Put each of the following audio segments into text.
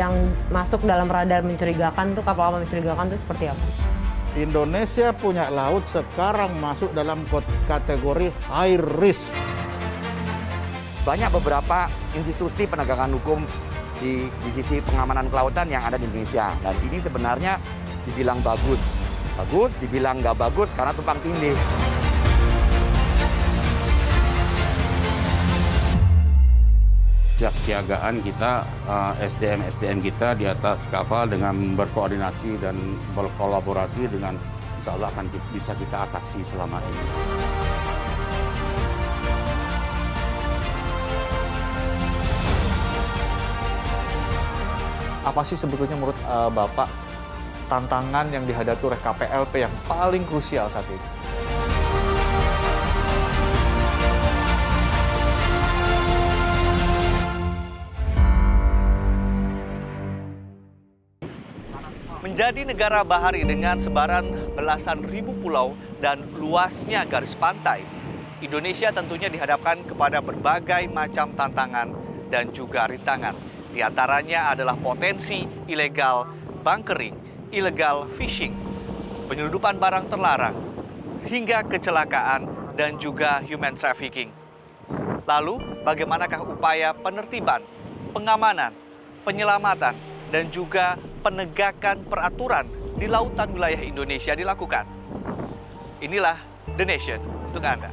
yang masuk dalam radar mencurigakan tuh, kapal-kapal mencurigakan tuh seperti apa? Indonesia punya laut sekarang masuk dalam kategori high risk. Banyak beberapa institusi penegakan hukum di sisi pengamanan kelautan yang ada di Indonesia. Dan ini sebenarnya dibilang bagus, dibilang nggak bagus karena tumpang tindih. Kesiagaan kita, SDM kita di atas kapal dengan berkoordinasi dan berkolaborasi dengan insya Allah akan bisa kita atasi selama ini. Apa sih sebetulnya menurut Bapak tantangan yang dihadapi oleh KPLP yang paling krusial saat ini? Menjadi negara bahari dengan sebaran belasan ribu pulau dan luasnya garis pantai, Indonesia tentunya dihadapkan kepada berbagai macam tantangan dan juga rintangan. Di antaranya adalah potensi ilegal bunkering, illegal fishing, penyeludupan barang terlarang, hingga kecelakaan dan juga human trafficking. Lalu, bagaimanakah upaya penertiban, pengamanan, penyelamatan, dan juga penegakan peraturan di lautan wilayah Indonesia dilakukan? Inilah The Nation untuk Anda.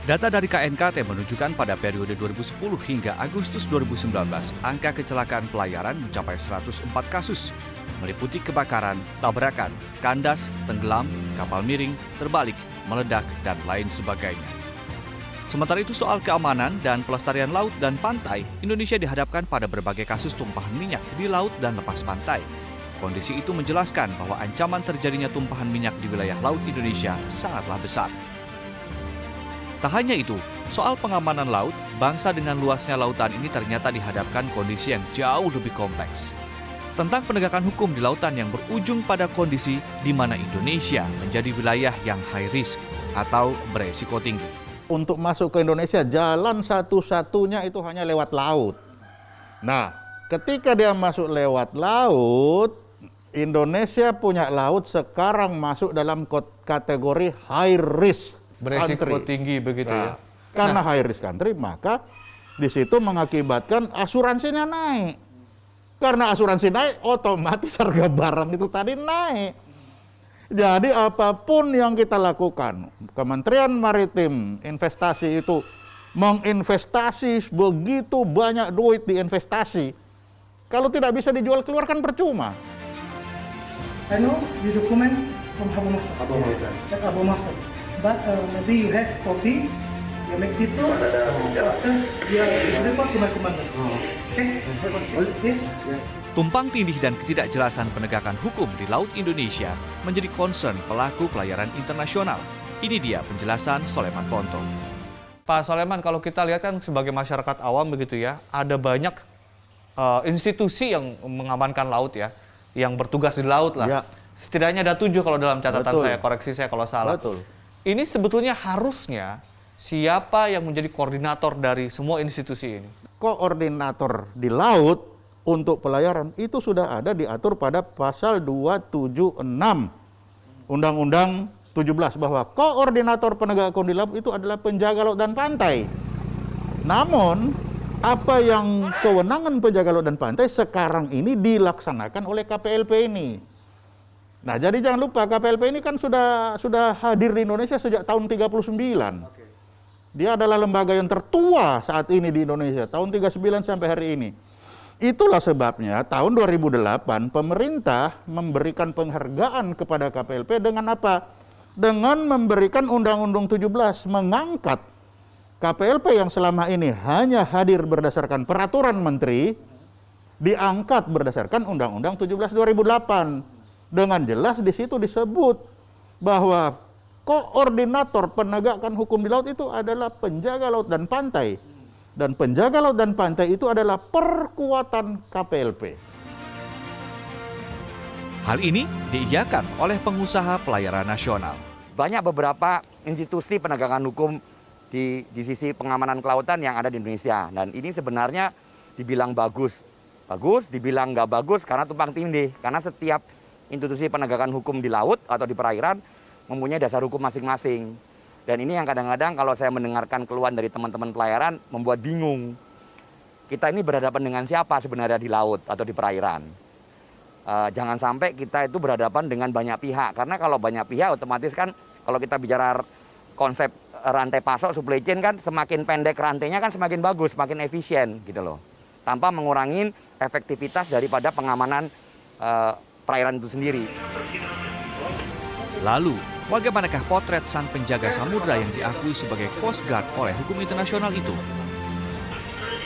Data dari KNKT menunjukkan pada periode 2010 hingga Agustus 2019, angka kecelakaan pelayaran mencapai 104 kasus, meliputi kebakaran, tabrakan, kandas, tenggelam, kapal miring, terbalik, meledak, dan lain sebagainya. Sementara itu soal keamanan dan pelestarian laut dan pantai, Indonesia dihadapkan pada berbagai kasus tumpahan minyak di laut dan lepas pantai. Kondisi itu menjelaskan bahwa ancaman terjadinya tumpahan minyak di wilayah laut Indonesia sangatlah besar. Tak hanya itu, soal pengamanan laut, bangsa dengan luasnya lautan ini ternyata dihadapkan kondisi yang jauh lebih kompleks. Tentang penegakan hukum di lautan yang berujung pada kondisi di mana Indonesia menjadi wilayah yang high risk atau beresiko tinggi. Untuk masuk ke Indonesia, jalan satu-satunya itu hanya lewat laut. Nah, ketika dia masuk lewat laut, Indonesia punya laut sekarang masuk dalam kategori high risk. Beresiko tinggi begitu ya. Karena high risk country, maka di situ mengakibatkan asuransinya naik. Karena asuransi naik, otomatis harga barang itu tadi naik. Jadi apapun yang kita lakukan, Kementerian Maritim Investasi itu menginvestasi begitu banyak duit di investasi. Kalau tidak bisa dijual keluar kan percuma. I know the document from Abu Master. Abu Master. But maybe you have copy, you make picture, you report to my commander. Okay? Yes. Tumpang tindih dan ketidakjelasan penegakan hukum di Laut Indonesia menjadi concern pelaku pelayaran internasional. Ini dia penjelasan Soleman Ponto. Pak Soleman, kalau kita lihat kan sebagai masyarakat awam begitu ya, ada banyak institusi yang mengamankan laut ya, yang bertugas di laut lah. Ya. Setidaknya ada 7 kalau dalam catatan saya, koreksi saya kalau salah. Betul. Ini sebetulnya harusnya siapa yang menjadi koordinator dari semua institusi ini? Koordinator di laut untuk pelayaran itu sudah ada diatur pada pasal 276 Undang-Undang 17 bahwa koordinator penegak hukum di laut itu adalah penjaga laut dan pantai. Namun, apa yang kewenangan penjaga laut dan pantai sekarang ini dilaksanakan oleh KPLP ini. Nah, jadi jangan lupa KPLP ini kan sudah hadir di Indonesia sejak tahun 39. Dia adalah lembaga yang tertua saat ini di Indonesia, tahun 39 sampai hari ini. Itulah sebabnya tahun 2008 pemerintah memberikan penghargaan kepada KPLP dengan apa? Dengan memberikan Undang-Undang 17 mengangkat KPLP yang selama ini hanya hadir berdasarkan peraturan menteri, diangkat berdasarkan Undang-Undang 17 2008. Dengan jelas di situ disebut bahwa koordinator penegakan hukum di laut itu adalah penjaga laut dan pantai. Dan penjaga laut dan pantai itu adalah perkuatan KPLP. Hal ini diiyakan oleh pengusaha pelayaran nasional. banyak beberapa institusi penegakan hukum di sisi pengamanan kelautan yang ada di Indonesia. Dan ini sebenarnya dibilang bagus, dibilang nggak bagus karena tumpang tindih. Karena setiap institusi penegakan hukum di laut atau di perairan mempunyai dasar hukum masing-masing. Dan ini yang kadang-kadang kalau saya mendengarkan keluhan dari teman-teman pelayaran membuat bingung. Kita ini berhadapan dengan siapa sebenarnya di laut atau di perairan. Jangan sampai kita itu berhadapan dengan banyak pihak. Karena kalau banyak pihak otomatis kan kalau kita bicara konsep rantai pasok supply chain kan semakin pendek rantainya kan semakin bagus, semakin efisien gitu loh. Tanpa mengurangi efektivitas daripada pengamanan perairan itu sendiri. Lalu, bagaimanakah potret sang penjaga samudra yang diakui sebagai Coast Guard oleh hukum internasional itu?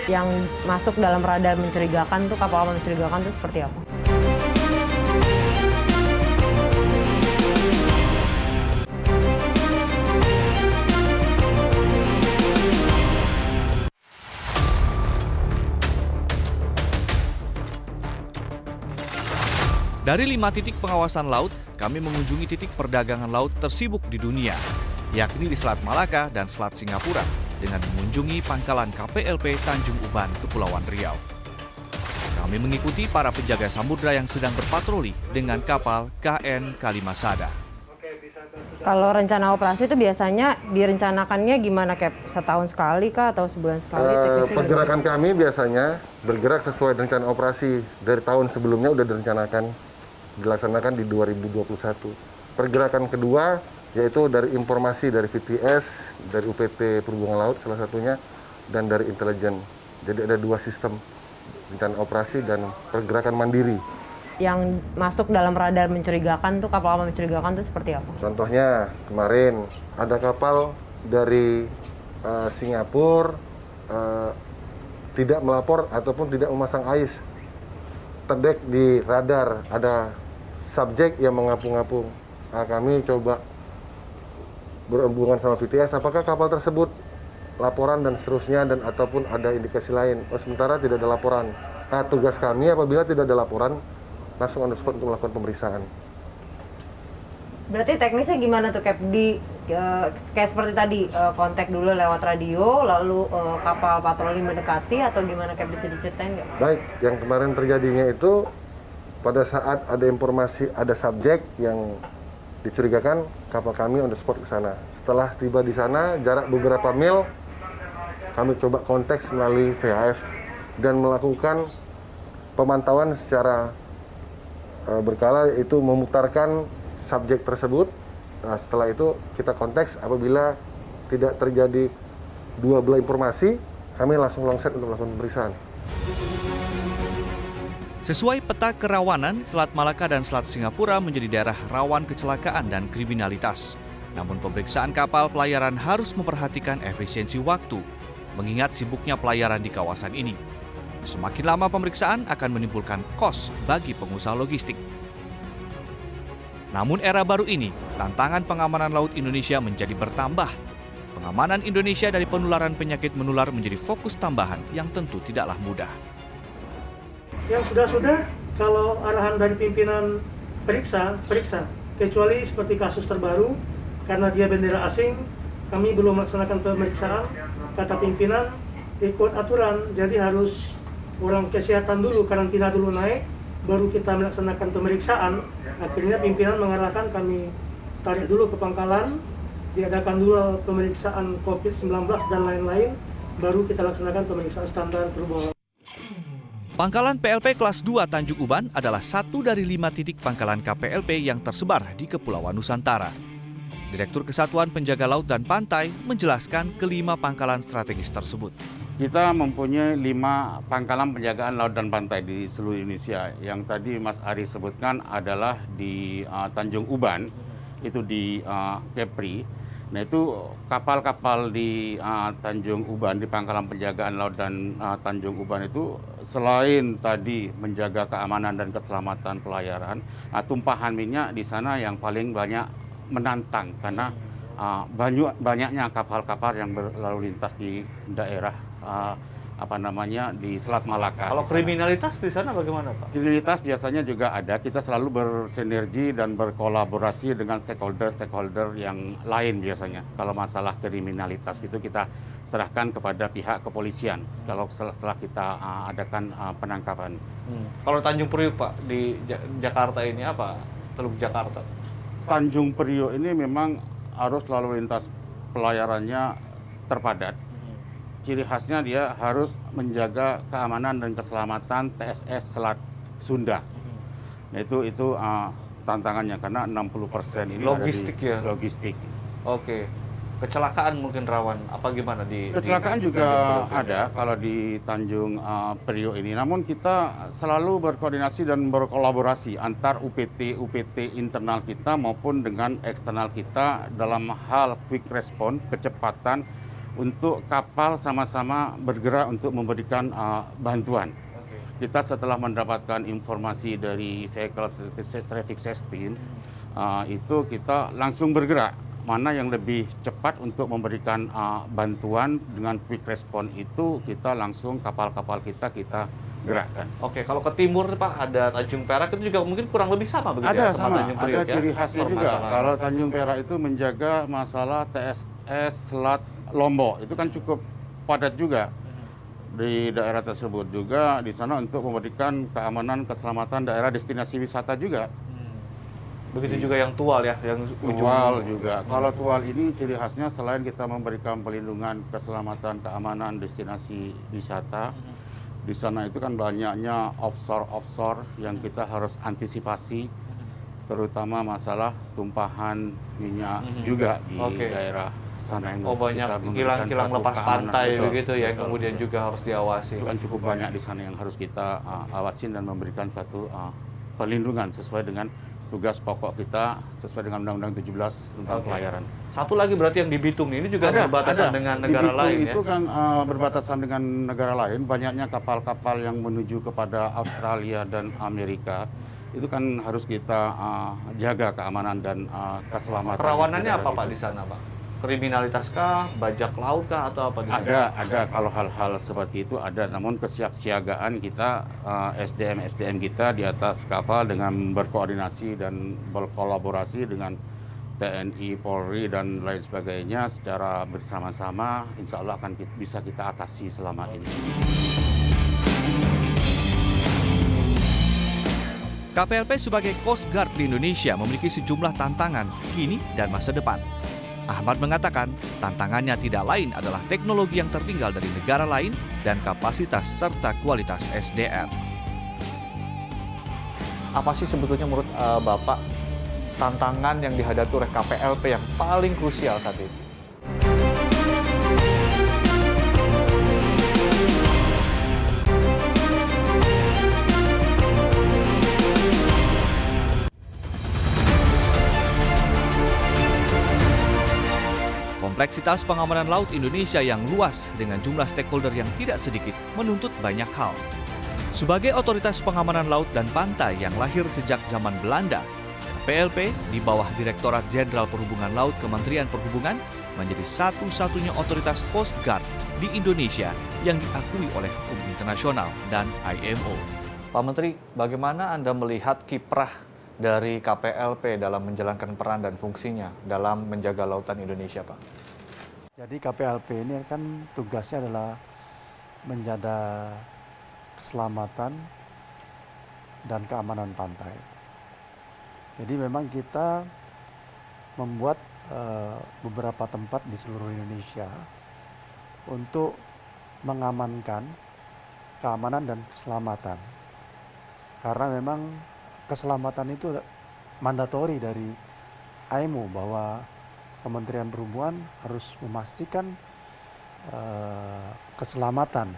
Yang masuk dalam radar mencurigakan tuh, kapal-kapal mencurigakan tuh seperti apa? Dari 5 titik pengawasan laut, kami mengunjungi titik perdagangan laut tersibuk di dunia, yakni di Selat Malaka dan Selat Singapura, dengan mengunjungi pangkalan KPLP Tanjung Uban, Kepulauan Riau. Kami mengikuti para penjaga samudra yang sedang berpatroli dengan kapal KN Kalimasada. Kalau rencana operasi itu biasanya direncanakannya gimana, Cap? Setahun sekali kah atau sebulan sekali? Pergerakan kami biasanya bergerak sesuai rencana operasi. Dari tahun sebelumnya sudah dilaksanakan di 2021. Pergerakan kedua yaitu dari informasi dari VTS, dari UPT Perhubungan Laut salah satunya, dan dari intelijen. Jadi ada 2 sistem, rencana operasi dan pergerakan mandiri. Yang masuk dalam radar mencurigakan tuh, kapal-kapal mencurigakan tuh seperti apa? Contohnya kemarin ada kapal dari Singapura tidak melapor ataupun tidak memasang AIS. Terdek di radar ada subjek yang mengapung-apung. Kami coba berhubungan sama VTS, apakah kapal tersebut laporan dan seterusnya, dan ataupun ada indikasi lain. Sementara tidak ada laporan. Tugas kami apabila tidak ada laporan langsung on the spot untuk melakukan pemeriksaan. Berarti teknisnya gimana tuh, Cap? Kayak seperti tadi, kontak dulu lewat radio, lalu kapal patroli mendekati, atau gimana, Cap? Bisa diceritain nggak? Baik, yang kemarin terjadinya itu pada saat ada informasi ada subjek yang dicurigakan, kapal kami on the spot ke sana. Setelah tiba di sana, jarak beberapa mil, kami coba konteks melalui VHF dan melakukan pemantauan secara berkala, yaitu memutarkan subjek tersebut. Nah, setelah itu kita konteks, apabila tidak terjadi dua belah informasi, kami langsung longset untuk melakukan pemeriksaan. Sesuai peta kerawanan, Selat Malaka dan Selat Singapura menjadi daerah rawan kecelakaan dan kriminalitas. Namun pemeriksaan kapal pelayaran harus memperhatikan efisiensi waktu, mengingat sibuknya pelayaran di kawasan ini. Semakin lama pemeriksaan akan menimbulkan kos bagi pengusaha logistik. Namun era baru ini, tantangan pengamanan laut Indonesia menjadi bertambah. Pengamanan Indonesia dari penularan penyakit menular menjadi fokus tambahan yang tentu tidaklah mudah. Yang sudah-sudah, kalau arahan dari pimpinan periksa. Kecuali seperti kasus terbaru, karena dia bendera asing, kami belum melaksanakan pemeriksaan. Kata pimpinan, ikut aturan, jadi harus orang kesehatan dulu, karantina dulu naik, baru kita melaksanakan pemeriksaan. Akhirnya pimpinan mengarahkan kami tarik dulu ke pangkalan, diadakan dulu pemeriksaan COVID-19 dan lain-lain, baru kita laksanakan pemeriksaan standar perhubungan. Pangkalan PLP kelas 2 Tanjung Uban adalah satu dari 5 titik pangkalan KPLP yang tersebar di Kepulauan Nusantara. Direktur Kesatuan Penjaga Laut dan Pantai menjelaskan kelima pangkalan strategis tersebut. Kita mempunyai 5 pangkalan penjagaan laut dan pantai di seluruh Indonesia. Yang tadi Mas Ari sebutkan adalah di Tanjung Uban, itu di Kepri. Nah, itu kapal-kapal di Tanjung Uban, di pangkalan penjagaan laut dan Tanjung Uban itu selain tadi menjaga keamanan dan keselamatan pelayaran, tumpahan minyak di sana yang paling banyak menantang karena banyaknya kapal-kapal yang berlalu lintas di daerah di Selat Malaka. Kalau di sana. kriminalitas di sana bagaimana, Pak? Kriminalitas biasanya juga ada. Kita selalu bersinergi dan berkolaborasi dengan stakeholder yang lain biasanya. Kalau masalah kriminalitas itu kita serahkan kepada pihak kepolisian. Kalau setelah kita adakan penangkapan. Kalau Tanjung Priuk, Pak, di Jakarta ini apa? Teluk Jakarta. Tanjung Priok ini memang arus lalu lintas pelayarannya terpadat. Ciri khasnya dia harus menjaga keamanan dan keselamatan TSS Selat Sunda. Nah, itu tantangannya karena 60% ini Logistik ada di ya? logistik. Oke. Kecelakaan mungkin rawan. Apa gimana di Kecelakaan juga Tanjung Priok? ada kalau di Tanjung Priok ini. Namun kita selalu berkoordinasi dan berkolaborasi antar UPT internal kita maupun dengan eksternal kita dalam hal quick response, kecepatan untuk kapal sama-sama bergerak untuk memberikan bantuan. Kita setelah mendapatkan informasi dari Vehicle Traffic System, itu kita langsung bergerak. Mana yang lebih cepat untuk memberikan bantuan dengan quick response itu kita langsung kapal-kapal kita gerakkan. Oke, kalau ke timur Pak ada Tanjung Perak itu juga mungkin kurang lebih sama begitu Ada ya? sama, Tanjung Priok, ada ciri ya? khasnya juga. Permasalahan. Kalau Tanjung Perak itu menjaga masalah TSS Selat Lombok itu kan cukup padat juga di daerah tersebut juga di sana untuk memberikan keamanan keselamatan daerah destinasi wisata juga. Begitu juga yang Tual ya, yang Tual juga. Kalau Tual ini ciri khasnya selain kita memberikan pelindungan keselamatan keamanan destinasi wisata, di sana itu kan banyaknya offshore yang kita harus antisipasi, terutama masalah tumpahan minyak juga di daerah sana yang banyak kita memberikan kilang-kilang suatu lepas keamanan. pantai Betul, begitu ya, betul, kemudian betul. juga harus diawasi. Itu kan cukup banyak di sana yang harus kita awasin dan memberikan suatu perlindungan sesuai dengan tugas pokok kita sesuai dengan Undang-Undang 17 tentang pelayaran. Satu lagi berarti yang di Bitung ini juga berbatasan dengan negara Di Bitung lain ya? itu kan berbatasan dengan negara lain, banyaknya kapal-kapal yang menuju kepada Australia dan Amerika. Itu kan harus kita jaga keamanan dan keselamatan. Kerawanannya apa Pak di sana Pak? Kriminalitas kah, bajak laut kah, atau apa? Ada kalau hal-hal seperti itu ada, namun kesiapsiagaan kita SDM kita di atas kapal dengan berkoordinasi dan berkolaborasi dengan TNI, Polri dan lain sebagainya secara bersama-sama, insya Allah akan bisa kita atasi selama ini. KPLP sebagai Coast Guard di Indonesia memiliki sejumlah tantangan kini dan masa depan. Ahmad mengatakan tantangannya tidak lain adalah teknologi yang tertinggal dari negara lain dan kapasitas serta kualitas SDM. Apa sih sebetulnya menurut Bapak tantangan yang dihadapi oleh KPLP yang paling krusial saat ini? Kompleksitas pengamanan laut Indonesia yang luas dengan jumlah stakeholder yang tidak sedikit menuntut banyak hal. Sebagai otoritas pengamanan laut dan pantai yang lahir sejak zaman Belanda, KPLP di bawah Direktorat Jenderal Perhubungan Laut Kementerian Perhubungan menjadi satu-satunya otoritas Coast Guard di Indonesia yang diakui oleh hukum internasional dan IMO. Pak Menteri, bagaimana Anda melihat kiprah dari KPLP dalam menjalankan peran dan fungsinya dalam menjaga lautan Indonesia, Pak? Jadi KPLP ini kan tugasnya adalah menjaga keselamatan dan keamanan pantai. Jadi memang kita membuat beberapa tempat di seluruh Indonesia untuk mengamankan keamanan dan keselamatan. Karena memang keselamatan itu mandatori dari IMO bahwa Kementerian Perhubungan harus memastikan keselamatan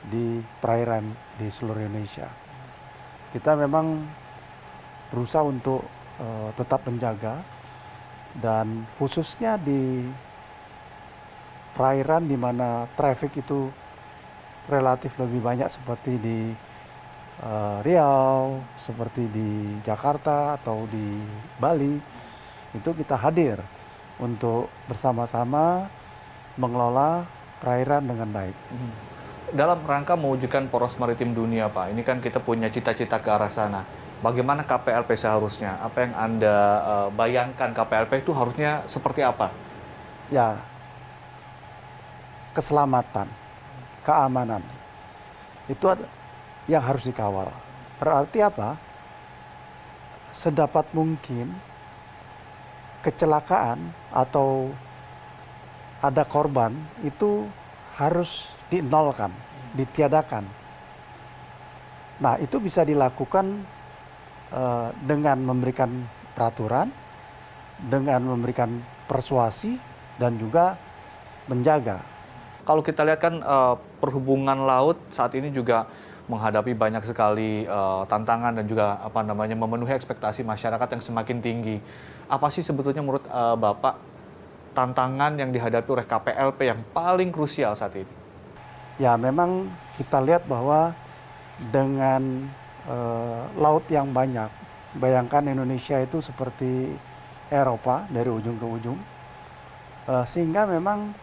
di perairan di seluruh Indonesia. Kita memang berusaha untuk tetap menjaga dan khususnya di perairan di mana traffic itu relatif lebih banyak seperti di Riau, seperti di Jakarta atau di Bali, itu kita hadir untuk bersama-sama mengelola perairan dengan baik. dalam rangka mewujudkan poros maritim dunia, Pak, ini kan kita punya cita-cita ke arah sana. Bagaimana KPLP seharusnya? Apa yang Anda bayangkan KPLP itu harusnya seperti apa? Ya, keselamatan, keamanan, itu yang harus dikawal. Berarti apa? Sedapat mungkin kecelakaan atau ada korban itu harus dinolkan, ditiadakan. Nah, itu bisa dilakukan dengan memberikan peraturan, dengan memberikan persuasi, dan juga menjaga. Kalau kita lihat kan perhubungan laut saat ini juga menghadapi banyak sekali tantangan dan juga memenuhi ekspektasi masyarakat yang semakin tinggi. Apa sih sebetulnya menurut Bapak tantangan yang dihadapi oleh KPLP yang paling krusial saat ini? Ya, memang kita lihat bahwa dengan laut yang banyak, bayangkan Indonesia itu seperti Eropa dari ujung ke ujung, sehingga memang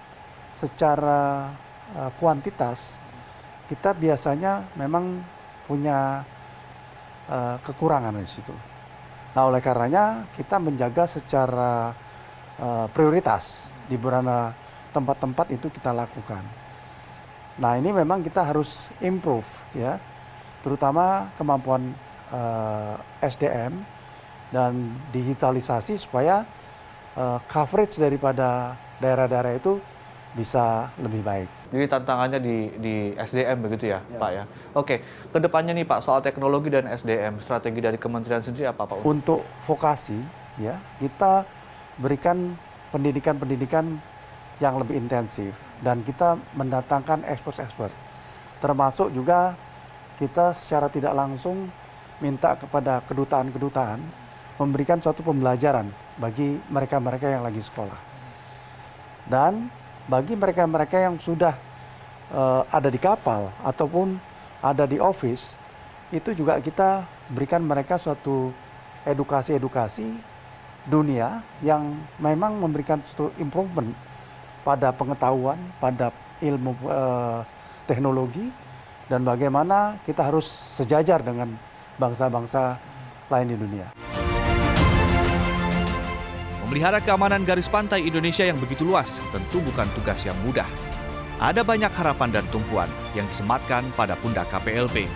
secara kuantitas kita biasanya memang punya kekurangan di situ. Nah, oleh karenanya kita menjaga secara prioritas di mana tempat-tempat itu kita lakukan. Nah, ini memang kita harus improve ya, terutama kemampuan SDM dan digitalisasi supaya coverage daripada daerah-daerah itu bisa lebih baik. Jadi tantangannya di SDM begitu ya, Pak ya. Oke, kedepannya nih Pak, soal teknologi dan SDM, strategi dari kementerian sendiri apa Pak? Untuk vokasi ya, kita berikan pendidikan-pendidikan yang lebih intensif dan kita mendatangkan expert-expert. Termasuk juga kita secara tidak langsung minta kepada kedutaan-kedutaan memberikan suatu pembelajaran bagi mereka-mereka yang lagi sekolah. Dan bagi mereka-mereka yang sudah ada di kapal ataupun ada di office, itu juga kita berikan mereka suatu edukasi-edukasi dunia yang memang memberikan suatu improvement pada pengetahuan, pada ilmu teknologi, dan bagaimana kita harus sejajar dengan bangsa-bangsa lain di dunia. Memelihara keamanan garis pantai Indonesia yang begitu luas tentu bukan tugas yang mudah. Ada banyak harapan dan tumpuan yang disematkan pada pundak KPLP.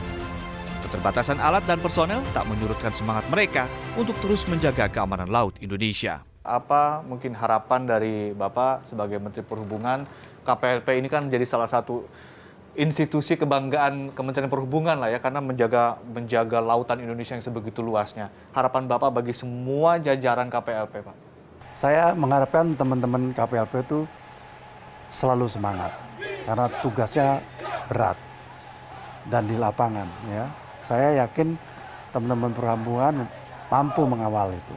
Keterbatasan alat dan personel tak menyurutkan semangat mereka untuk terus menjaga keamanan laut Indonesia. Apa mungkin harapan dari Bapak sebagai Menteri Perhubungan? KPLP ini kan menjadi salah satu institusi kebanggaan Kementerian Perhubungan lah ya, karena menjaga lautan Indonesia yang sebegitu luasnya. Harapan Bapak bagi semua jajaran KPLP, Pak? Saya mengharapkan teman-teman KPLP itu selalu semangat karena tugasnya berat dan di lapangan ya. Saya yakin teman-teman perhubungan mampu mengawal itu.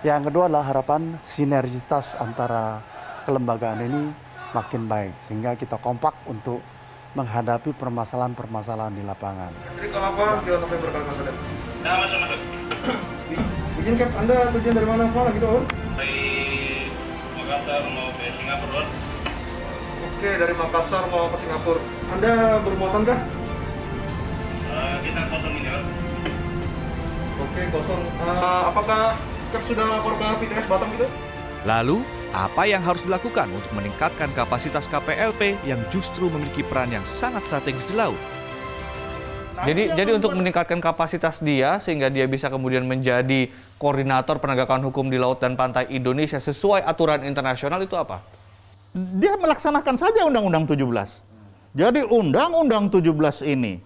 Yang kedua adalah harapan sinergitas antara kelembagaan ini makin baik sehingga kita kompak untuk menghadapi permasalahan-permasalahan di lapangan. Jadi kalau apa kita sampai berkali-kali saja. Nah, masuk. Izin Cap, Anda tujuan dari mana semua gitu, Om? Dari Makassar mau ke Singapura. Oke, dari Makassar mau ke Singapura. Anda bermuatan kah? Kita kosong ini, Pak. Oke, kosong. Apakah Cap sudah lapor ke PTS Batam gitu? Lalu, apa yang harus dilakukan untuk meningkatkan kapasitas KPLP yang justru memiliki peran yang sangat strategis di laut? Jadi untuk meningkatkan kapasitas dia sehingga dia bisa kemudian menjadi koordinator penegakan hukum di laut dan pantai Indonesia sesuai aturan internasional itu apa? Dia melaksanakan saja Undang-Undang 17. Jadi Undang-Undang 17 ini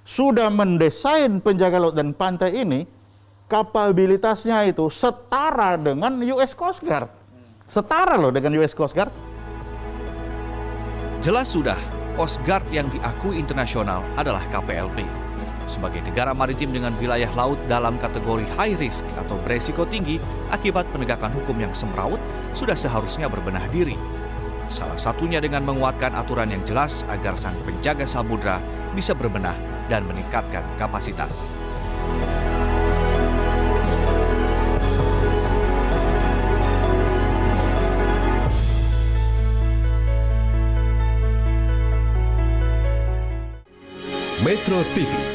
sudah mendesain penjaga laut dan pantai ini kapabilitasnya itu setara dengan US Coast Guard. Setara loh dengan US Coast Guard. Jelas sudah, Coast Guard yang diakui internasional adalah KPLP. Sebagai negara maritim dengan wilayah laut dalam kategori high risk atau beresiko tinggi akibat penegakan hukum yang semraut, sudah seharusnya berbenah diri. Salah satunya dengan menguatkan aturan yang jelas agar sang penjaga samudra bisa berbenah dan meningkatkan kapasitas. Metro TV.